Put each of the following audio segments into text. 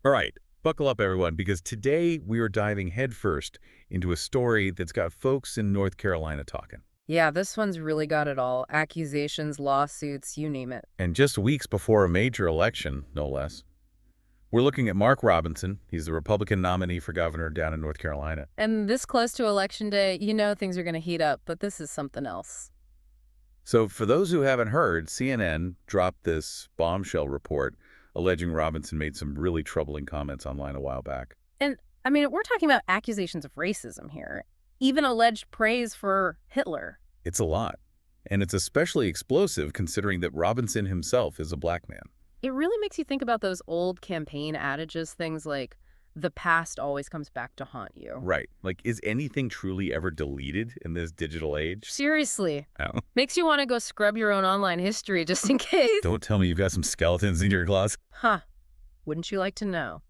All right, buckle up, everyone, because today we are diving headfirst into a story that's got folks in North Carolina talking. Yeah, this one's really got it all. Accusations, lawsuits, you name it. And just weeks before a major election, no less, we're looking at Mark Robinson. He's the Republican nominee for governor down in North Carolina. And this close to Election Day, you know things are going to heat up, but this is something else. So for those who haven't heard, CNN dropped this bombshell report alleging Robinson made some really troubling comments online a while back. And, I mean, we're talking about accusations of racism here. Even alleged praise for Hitler. It's a lot. And it's especially explosive considering that Robinson himself is a black man. It really makes you think about those old campaign adages, things like, the past always comes back to haunt you. Right. Like, is anything truly ever deleted in this digital age? Seriously. Oh. Makes you want to go scrub your own online history just in case. Don't tell me you've got some skeletons in your closet. Huh. Wouldn't you like to know?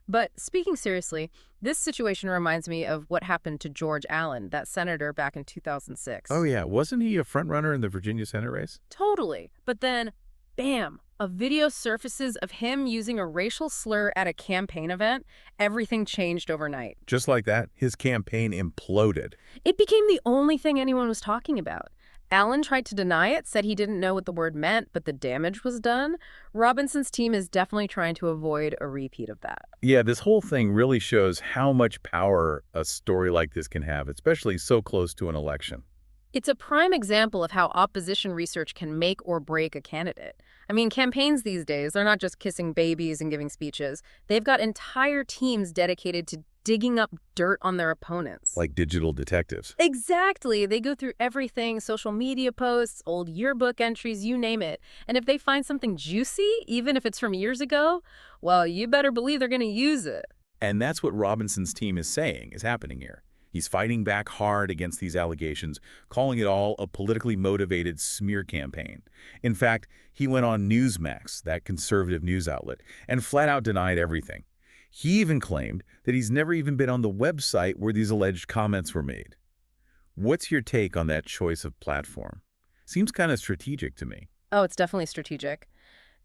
But speaking seriously, this situation reminds me of what happened to George Allen, that senator back in 2006. Oh, yeah. Wasn't he a front-runner in the Virginia Senate race? Totally. But then, bam, a video surfaces of him using a racial slur at a campaign event. Everything changed overnight. Just like that, his campaign imploded. It became the only thing anyone was talking about. Allen tried to deny it, said he didn't know what the word meant, but the damage was done. Robinson's team is definitely trying to avoid a repeat of that. Yeah, this whole thing really shows how much power a story like this can have, especially so close to an election. It's a prime example of how opposition research can make or break a candidate. I mean, campaigns these days, they're not just kissing babies and giving speeches. They've got entire teams dedicated to digging up dirt on their opponents. Like digital detectives. Exactly. They go through everything, social media posts, old yearbook entries, you name it. And if they find something juicy, even if it's from years ago, well, you better believe they're going to use it. And that's what Robinson's team is saying is happening here. He's fighting back hard against these allegations, calling it all a politically motivated smear campaign. In fact, he went on Newsmax, that conservative news outlet, and flat out denied everything. He even claimed that he's never even been on the website where these alleged comments were made. What's your take on that choice of platform? Seems kind of strategic to me. Oh, it's definitely strategic.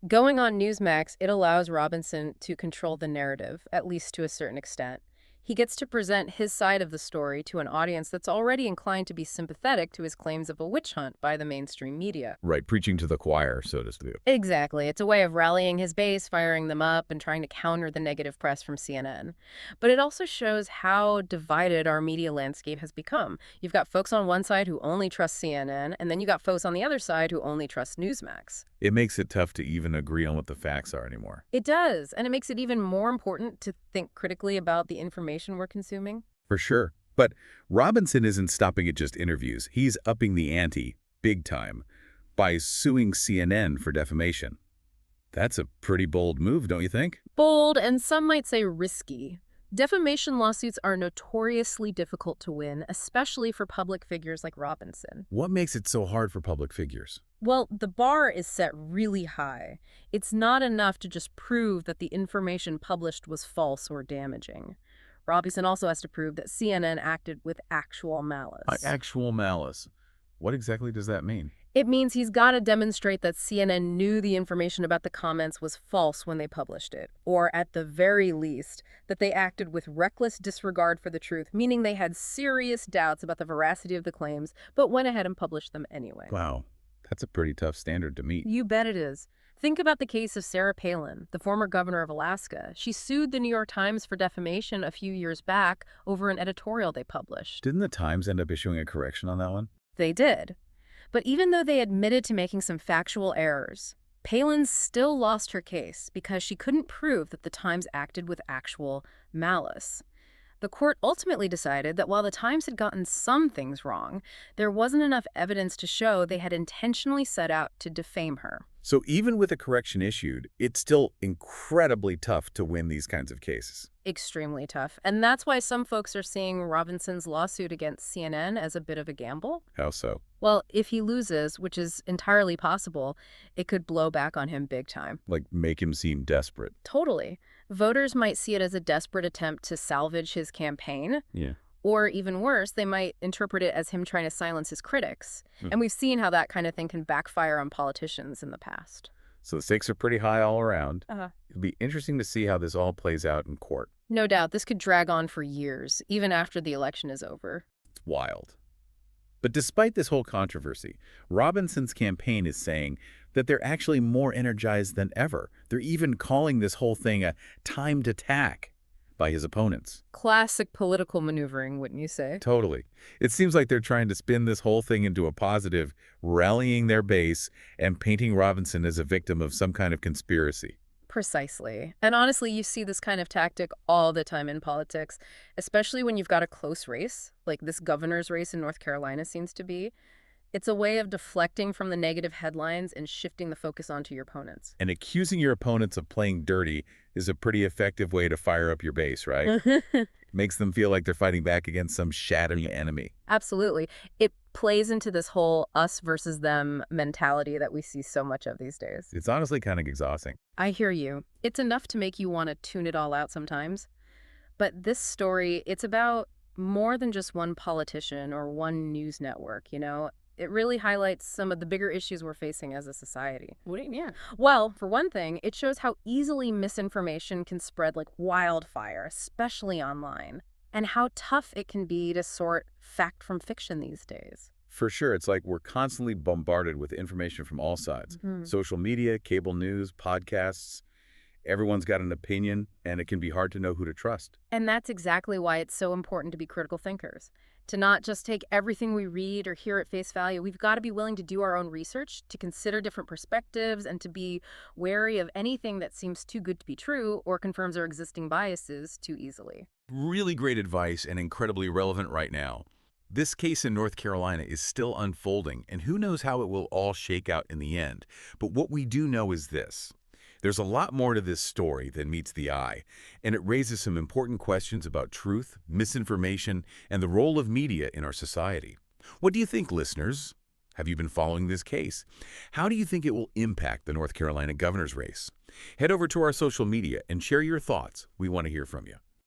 Going on Newsmax, it allows Robinson to control the narrative, at least to a certain extent. He gets to present his side of the story to an audience that's already inclined to be sympathetic to his claims of a witch hunt by the mainstream media. Right, preaching to the choir, so to speak. Exactly. It's a way of rallying his base, firing them up, and trying to counter the negative press from CNN. But it also shows how divided our media landscape has become. You've got folks on one side who only trust CNN, and then you got folks on the other side who only trust Newsmax. It makes it tough to even agree on what the facts are anymore. It does, and it makes it even more important to think critically about the information we're consuming. For sure. But Robinson isn't stopping at just interviews. He's upping the ante, big time, by suing CNN for defamation. That's a pretty bold move, don't you think? Bold, and some might say risky. Defamation lawsuits are notoriously difficult to win, especially for public figures like Robinson. What makes it so hard for public figures? Well, the bar is set really high. It's not enough to just prove that the information published was false or damaging. Robinson also has to prove that CNN acted with actual malice. Actual malice. What exactly does that mean? It means he's got to demonstrate that CNN knew the information about the comments was false when they published it, or at the very least, that they acted with reckless disregard for the truth, meaning they had serious doubts about the veracity of the claims, but went ahead and published them anyway. Wow, that's a pretty tough standard to meet. You bet it is. Think about the case of Sarah Palin, the former governor of Alaska. She sued the New York Times for defamation a few years back over an editorial they published. Didn't the Times end up issuing a correction on that one? They did. But even though they admitted to making some factual errors, Palin still lost her case because she couldn't prove that the Times acted with actual malice. The court ultimately decided that while the Times had gotten some things wrong, there wasn't enough evidence to show they had intentionally set out to defame her. So even with a correction issued, it's still incredibly tough to win these kinds of cases. Extremely tough. And that's why some folks are seeing Robinson's lawsuit against CNN as a bit of a gamble. How so? Well, if he loses, which is entirely possible, it could blow back on him big time. Like make him seem desperate. Totally. Voters might see it as a desperate attempt to salvage his campaign. Yeah. Or even worse, they might interpret it as him trying to silence his critics. And we've seen how that kind of thing can backfire on politicians in the past. So the stakes are pretty high all around. Uh-huh. It'll be interesting to see how this all plays out in court. No doubt, this could drag on for years, even after the election is over. It's wild. But despite this whole controversy, Robinson's campaign is saying that they're actually more energized than ever. They're even calling this whole thing a timed attack by his opponents. Classic political maneuvering, wouldn't you say? Totally. It seems like they're trying to spin this whole thing into a positive, rallying their base and painting Robinson as a victim of some kind of conspiracy. Precisely. And honestly, you see this kind of tactic all the time in politics, especially when you've got a close race, like this governor's race in North Carolina seems to be. It's a way of deflecting from the negative headlines and shifting the focus onto your opponents. And accusing your opponents of playing dirty is a pretty effective way to fire up your base, right? Makes them feel like they're fighting back against some shattering enemy. Absolutely. It plays into this whole us versus them mentality that we see so much of these days. It's honestly kind of exhausting. I hear you. It's enough to make you want to tune it all out sometimes. But this story, it's about more than just one politician or one news network, you know? It really highlights some of the bigger issues we're facing as a society. What do you mean? Well, for one thing, it shows how easily misinformation can spread like wildfire, especially online, and how tough it can be to sort fact from fiction these days. For sure, it's like we're constantly bombarded with information from all sides. Social media, cable news, podcasts. Everyone's got an opinion, and it can be hard to know who to trust. And that's exactly why it's so important to be critical thinkers. To not just take everything we read or hear at face value. We've got to be willing to do our own research, to consider different perspectives, and to be wary of anything that seems too good to be true or confirms our existing biases too easily. Really great advice and incredibly relevant right now. This case in North Carolina is still unfolding, and who knows how it will all shake out in the end. But what we do know is this. There's a lot more to this story than meets the eye, and it raises some important questions about truth, misinformation, and the role of media in our society. What do you think, listeners? Have you been following this case? How do you think it will impact the North Carolina governor's race? Head over to our social media and share your thoughts. We want to hear from you.